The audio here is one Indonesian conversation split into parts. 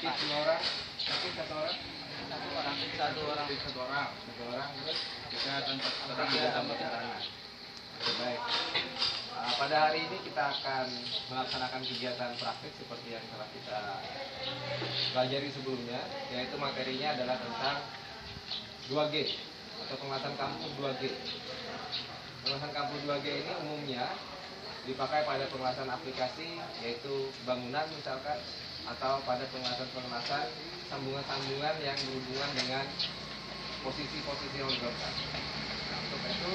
Sakit dua orang, sakit satu orang, terus kita tetap tidak tambah keterangan. Baik. Pada hari ini kita akan melaksanakan kegiatan praktik seperti yang telah kita pelajari sebelumnya, yaitu materinya adalah tentang 2G atau penguasaan kampus 2G. Penguasaan kampus 2G ini umumnya dipakai pada penguasaan aplikasi, yaitu bangunan misalkan, atau pada penguasaan sambungan-sambungan yang berhubungan dengan posisi-posisi horizontal. Nah, untuk itu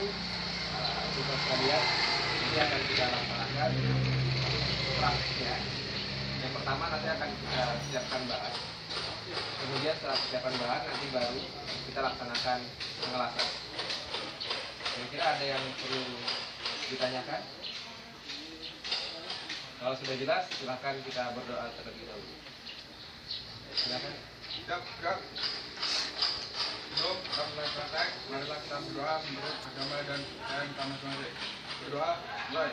tugas kalian ini akan kita laksanakan praktiknya. Yang pertama nanti akan kita siapkan bahan. Kemudian setelah persiapan bahan nanti baru kita laksanakan pengelasan. Kira-kira ada yang perlu ditanyakan? Kalau sudah jelas, silakan kita berdoa terlebih dahulu. Silakan. Siap. Sebelum kita mulai praktek, marilah kita berdoa menurut agama dan kepercayaan kita masing-masing. Berdoa, mulai.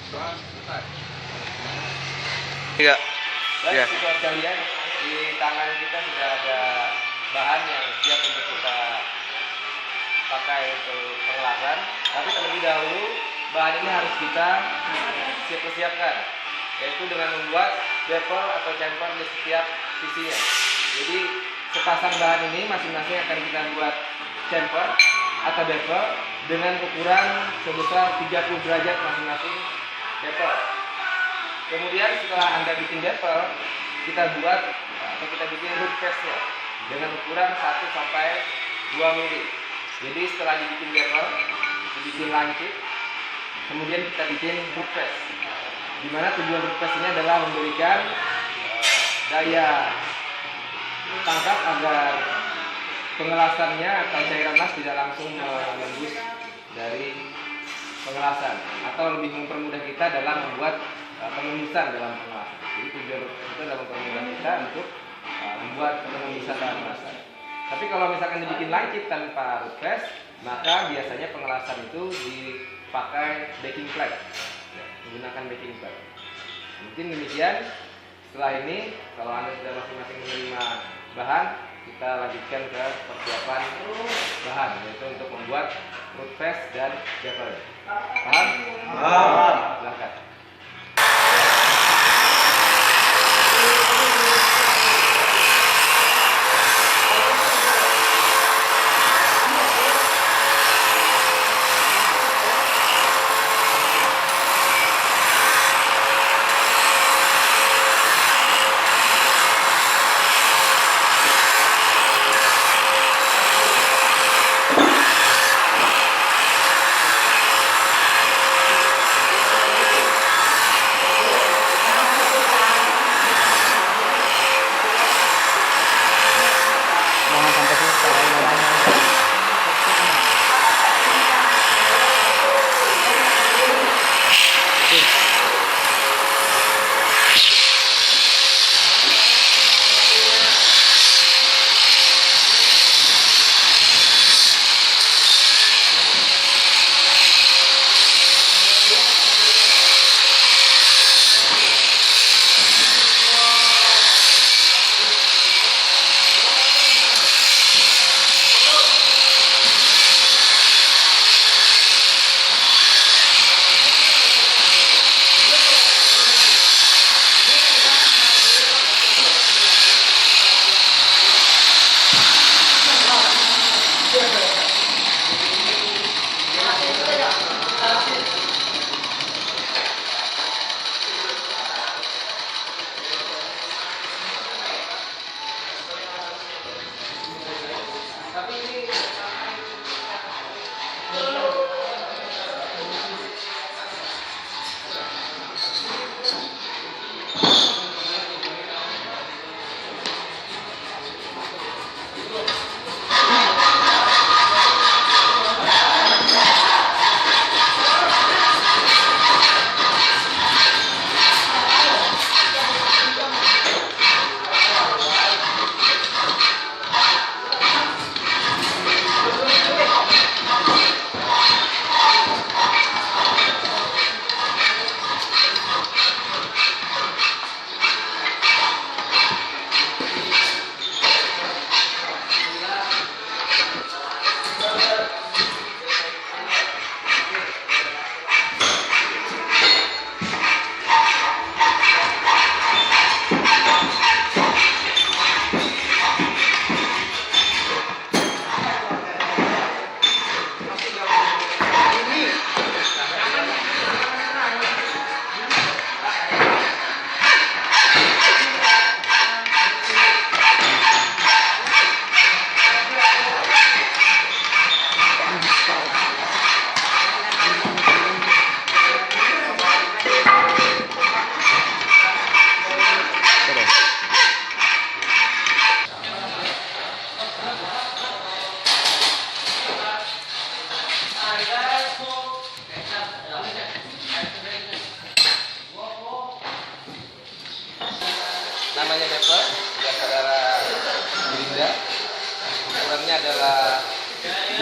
Doa selesai. Iya. Baik, situasi kalian, di tangan kita sudah ada bahan yang siap untuk kita pakai untuk pengelasan. Tapi terlebih dahulu bahan ini harus kita siapkan, yaitu dengan membuat bevel atau chamfer di setiap sisinya. Jadi sepasang bahan ini masing-masing akan kita buat chamfer atau bevel dengan ukuran sebesar 30 derajat masing-masing bevel. Kemudian setelah Anda bikin bevel, kita buat atau kita bikin root face-nya dengan ukuran 1 sampai 2 mm. Jadi setelah dibikin bevel, dibikin lancip, kemudian kita bikin root face. Di mana tujuan root face ini adalah memberikan daya tangkap agar pengelasannya atau cairan las tidak langsung menembus dari pengelasan, atau lebih mempermudah kita dalam membuat penembusan dalam pengelasan. Jadi tujuan itu adalah mempermudah kita untuk membuat penembusan dalam pengelasan. Tapi kalau misalkan dibikin lancip tanpa root face, maka biasanya pengelasan itu dipakai backing plate, menggunakan backing plate. Mungkin demikian. Setelah ini, kalau Anda sudah masing-masing menerima bahan, kita lanjutkan ke persiapan bahan, yaitu untuk membuat root face dan bevel. Paham? Paham. Silakan.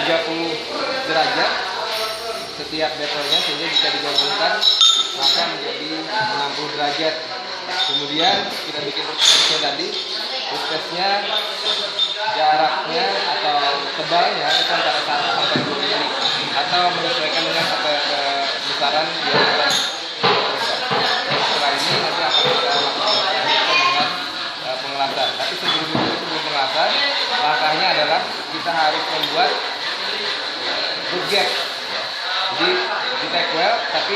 30 derajat setiap bevelnya, sehingga jika digabungkan maka menjadi 60 derajat. Kemudian kita bikin toothpaste tadi, toothpaste-nya jaraknya atau tebalnya itu antara 1 sampai 2 mm atau menyesuaikan dengan kebesaran diameter. Setelah ini nanti akan kita lakukan dengan pengelasan. Tapi sebelum pengelasan, langkahnya adalah kita harus membuat root gap. Jadi di take well, tapi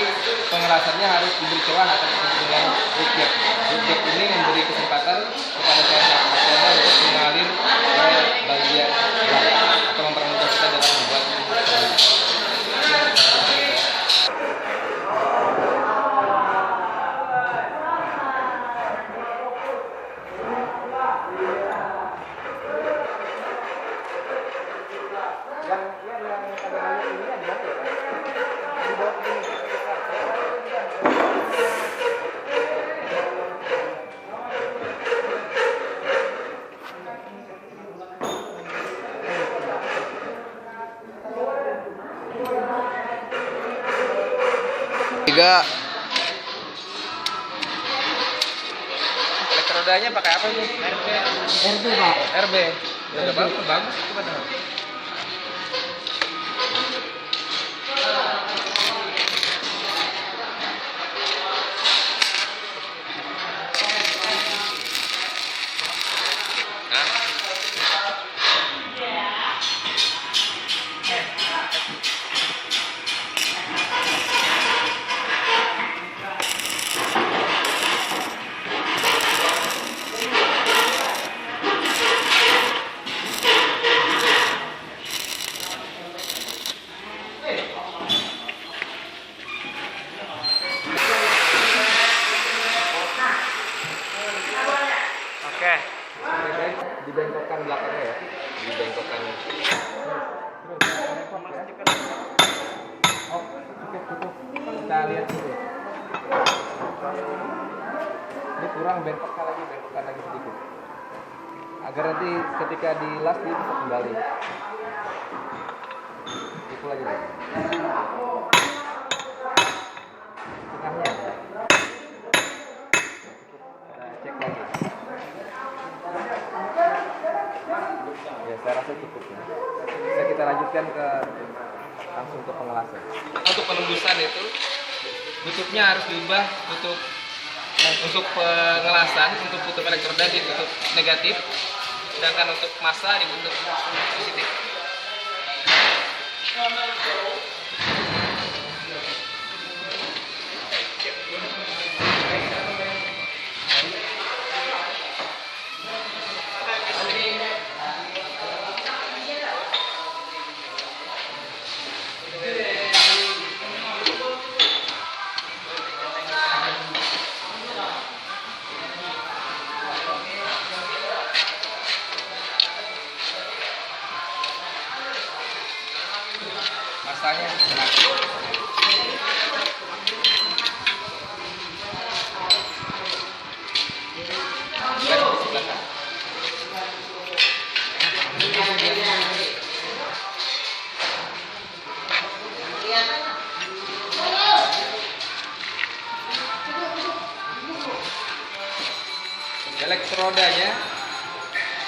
pengelasannya harus diberi celah atau disebut dengan root gap. Root gap ini memberi kesempatan kepada cairan bakterinya untuk mengalir ke bagian belakang atau mempermudah kita dalam membuat tiga. Elektrodanya pakai apa nih? RB Pak. RB. Udah bagus itu padahal. Oke. Dibengkokkan belakangnya ya. Dibengkokkan. Oh, cukup. Kita lihat dulu. Ini kurang, bengkokkan lagi sedikit. Agar nanti ketika dilas dia bisa kembali. Itu lagi. Tengahnya. Cek lagi. Ya, saya rasa cukup ya. Bisa kita lanjutkan langsung ke pengelasan. Untuk penembusan itu tutupnya harus diubah tutup untuk pengelasan, untuk tutup elektroda ditutup negatif, sedangkan untuk massa ditutup positif. Masanya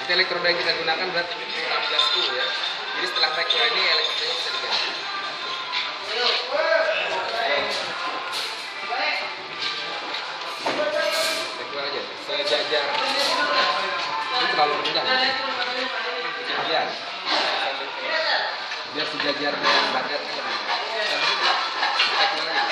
elektroda yang kita gunakan berarti 16 ya. Jadi setelah rekor ini elektrodanya bisa diganti. Rekor aja, sejajar. Ini terlalu rendah. Biar sejajar dengan badan. Rekor aja.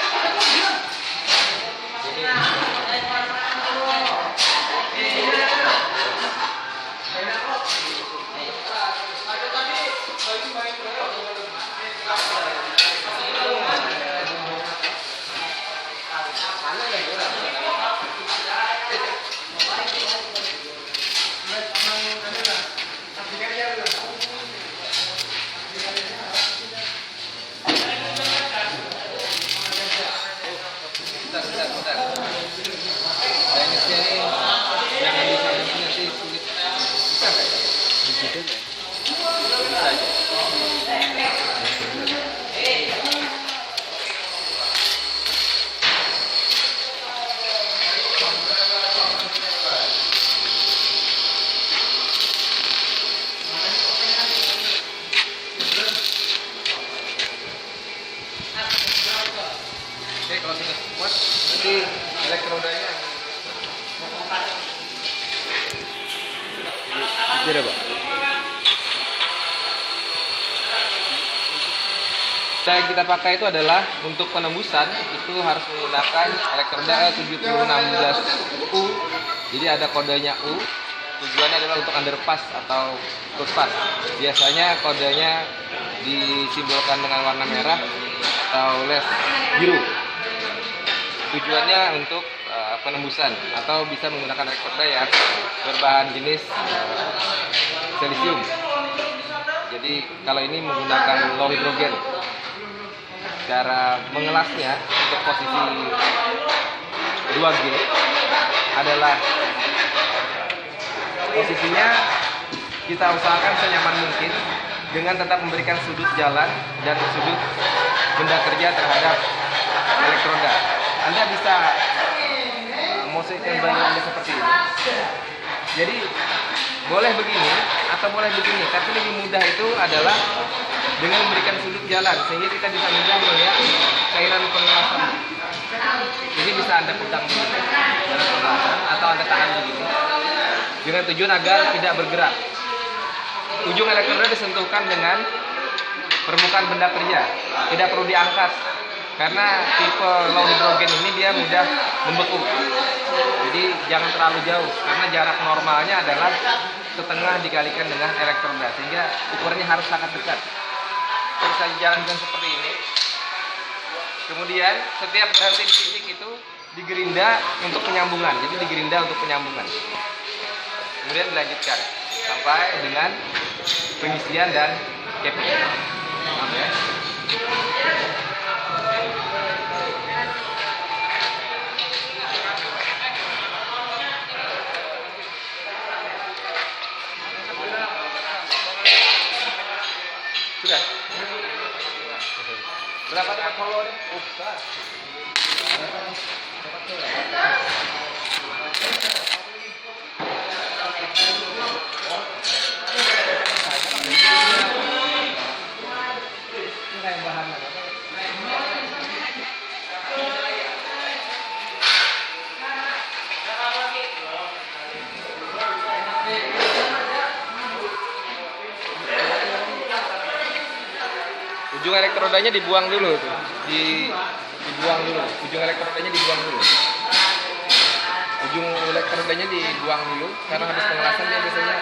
Teknisnya ini jangan bisa nanti sulit. Bisa nggak? Bisa aja. Oke, kalau sudah kuat, nanti elektrodanya jadi apa? Yang kita pakai itu adalah untuk penembusan itu harus menggunakan elektroda L7616U. Jadi ada kodenya U. Tujuannya adalah untuk underpass atau footpath. Biasanya kodenya disimbolkan dengan warna merah atau les biru. Tujuannya untuk penembusan atau bisa menggunakan elektroda yang berbahan jenis silisium. Jadi kalau ini menggunakan low hidrogen. Cara mengelasnya untuk posisi 2G adalah posisinya kita usahakan senyaman mungkin dengan tetap memberikan sudut jalan dan sudut benda kerja terhadap elektroda. Anda bisa mosaikan bayangannya seperti ini. Jadi boleh begini atau boleh begini, tapi lebih mudah itu adalah dengan memberikan sudut jalan sehingga kita bisa mudah melihat cairan pengelasan. Jadi bisa Anda pegang begini cairan pengelasan atau Anda tahan begini dengan tujuan agar tidak bergerak. Ujung elektroda disentuhkan dengan permukaan benda kerja, tidak perlu diangkat karena tipe low hidrogen ini dia mudah membeku. Jadi jangan terlalu jauh karena jarak normalnya adalah setengah dikalikan dengan elektroda sehingga ukurannya harus sangat dekat. Terus saya jalankan seperti ini. Kemudian setiap berhenti di titik itu digerinda untuk penyambungan. Jadi digerinda untuk penyambungan. Kemudian dilanjutkan sampai dengan pengisian dan capping. Oke. Sudah. Berapa dapat follower? Besar. Ujung elektrodanya dibuang dulu tuh. Dibuang dulu. Ujung elektrodanya dibuang dulu. Ujung elektrodanya dibuang dulu karena habis pengelasan dia biasanya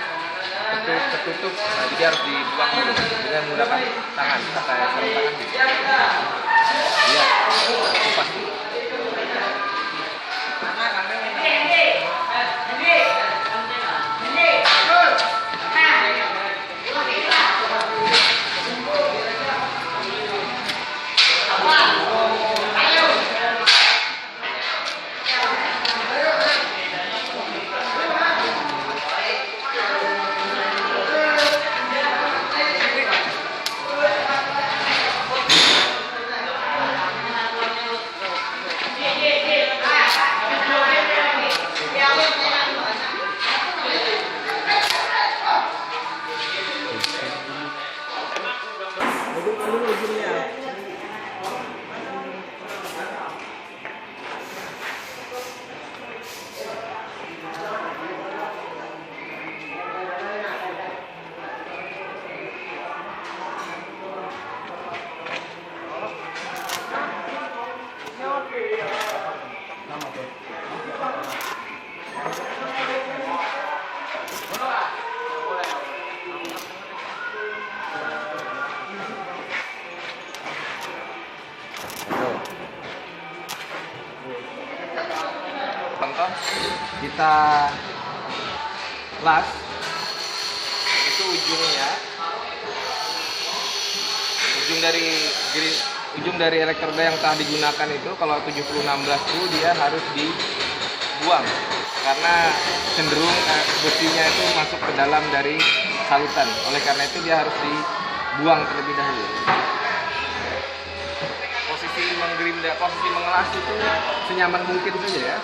tertutup. Nah, jadi harus dibuang dulu dengan menggunakan tangan, pakai sarung tangan gitu. Iya, kupas dulu. Contoh kita las itu ujung dari elektroda yang telah digunakan itu kalau 7016U dia harus dibuang karena cenderung besinya itu masuk ke dalam dari salutan. Oleh karena itu dia harus dibuang terlebih dahulu. Posisi menggerinda, posisi mengelas itu senyaman mungkin saja ya.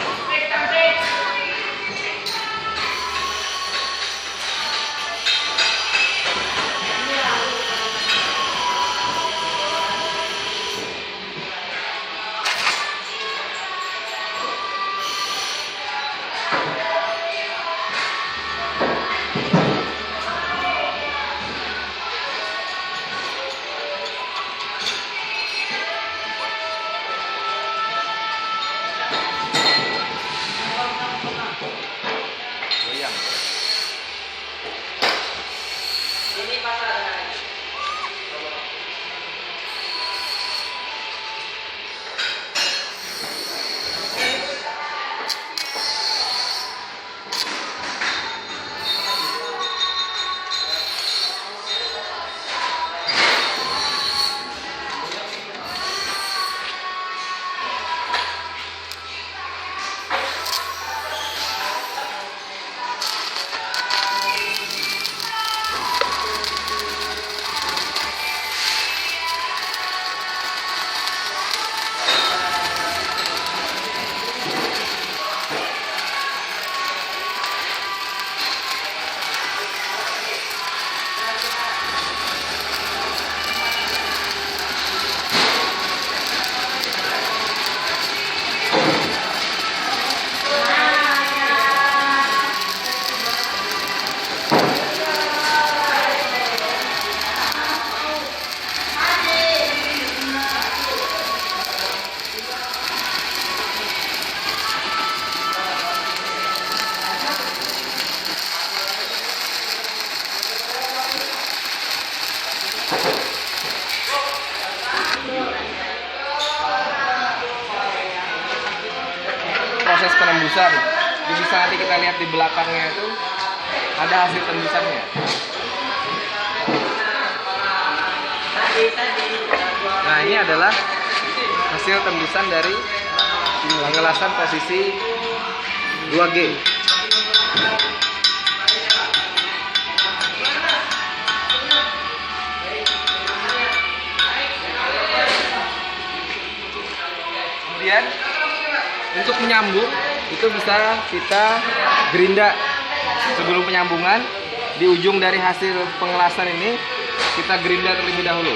Proses penembusan, bisa nanti kita lihat di belakangnya itu ada hasil tembusannya. Nah, ini adalah hasil tembusan dari pengelasan posisi 2G. Kemudian untuk menyambung itu bisa kita gerinda sebelum penyambungan. Di ujung dari hasil pengelasan ini kita gerinda terlebih dahulu.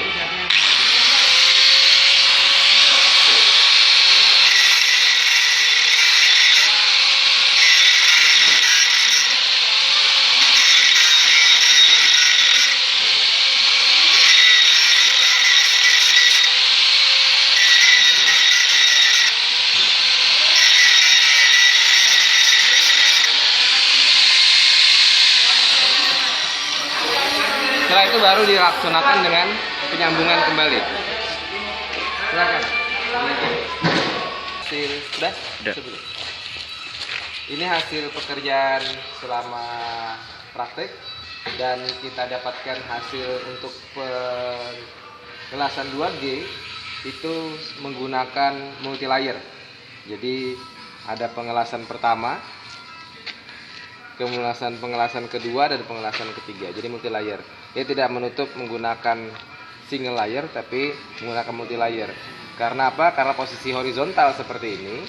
Setelah itu baru dilaksanakan dengan penyambungan kembali. Silakan. Hasil sudah? Sudah. Ini hasil pekerjaan selama praktek dan kita dapatkan hasil untuk pengelasan 2G itu menggunakan multi layer. Jadi ada pengelasan pertama, pengelasan kedua, dan pengelasan ketiga. Jadi multi layer. Dia tidak menutup menggunakan single layer, tapi menggunakan multi layer. Karena apa? Karena posisi horizontal seperti ini,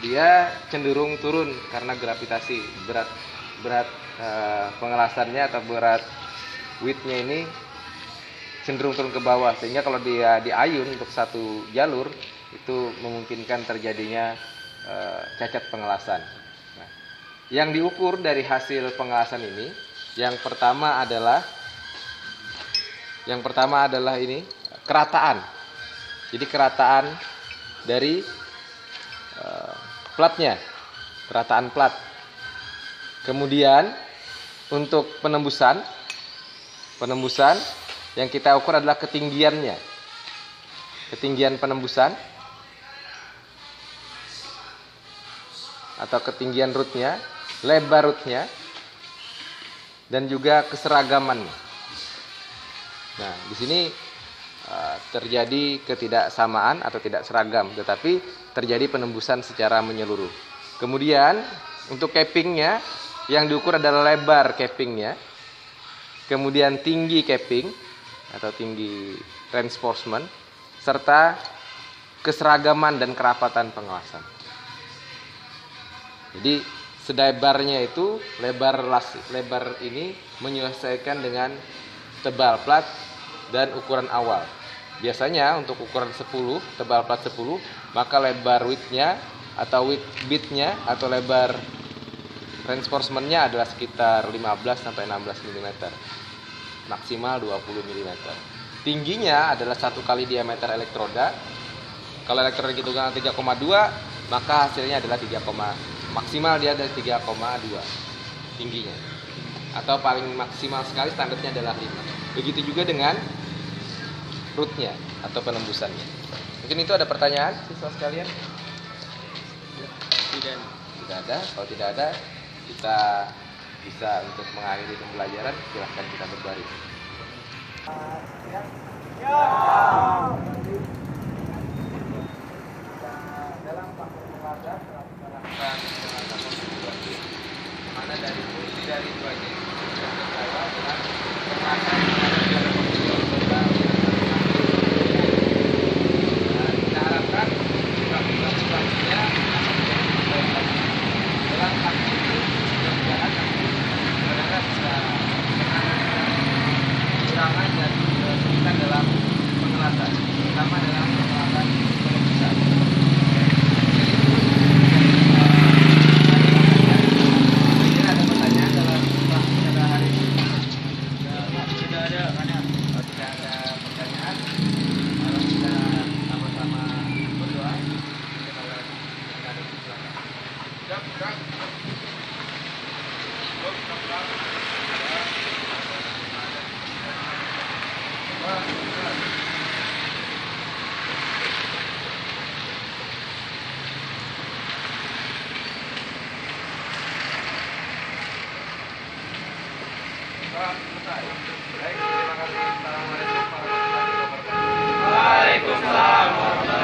dia cenderung turun karena gravitasi. Berat pengelasannya atau berat width-nya ini cenderung turun ke bawah, sehingga kalau dia diayun untuk satu jalur itu memungkinkan terjadinya cacat pengelasan. Nah, yang diukur dari hasil pengelasan ini, yang pertama adalah ini kerataan. Jadi kerataan dari platnya, kerataan plat. Kemudian untuk penembusan yang kita ukur adalah ketinggiannya, ketinggian penembusan atau ketinggian rootnya, lebar rootnya, dan juga keseragamannya. Nah, di sini terjadi ketidaksamaan atau tidak seragam, tetapi terjadi penembusan secara menyeluruh. Kemudian untuk cappingnya, yang diukur adalah lebar cappingnya. kemudian tinggi capping atau tinggi reinforcement, serta keseragaman dan kerapatan pengawasan. Jadi selebarnya itu lebar ini menyesuaikan dengan tebal plat dan ukuran awal. Biasanya untuk ukuran 10, tebal plat 10, maka lebar width-nya atau width bitnya atau lebar reinforcement-nya adalah sekitar 15 sampai 16 mm. Maksimal 20 mm. Tingginya adalah 1 kali diameter elektroda. Kalau elektroda hitungan 3,2, maka hasilnya adalah maksimal dia ada 3,2 tingginya. Atau paling maksimal sekali standarnya adalah 5. Begitu juga dengan rootnya atau penembusannya. Mungkin itu ada pertanyaan siswa sekalian? Tidak ada. Kalau tidak ada, kita bisa untuk mengakhiri pembelajaran. Silahkan kita berbaring. Dalam faktor pengajar kita lakukan pengajaran konfigurasi, mana dari fungsi dari 2J adalah dengan pengajaran kita harapkan konfigurasinya dalam aksi itu mudah-mudahan saudara bisa kurangan dan kesulitan dalam pengelasan, terutama dalam pengelasan penembusan. Mungkin ada pertanyaan dalam kelas pada hari ini? Tidak ada. Kalau tidak ada pertanyaan, kalau kita sama-sama berdoa, kita ada silakan. Baik, terima kasih. Assalamualaikum warahmatullahi wabarakatuh. Waalaikumsalam.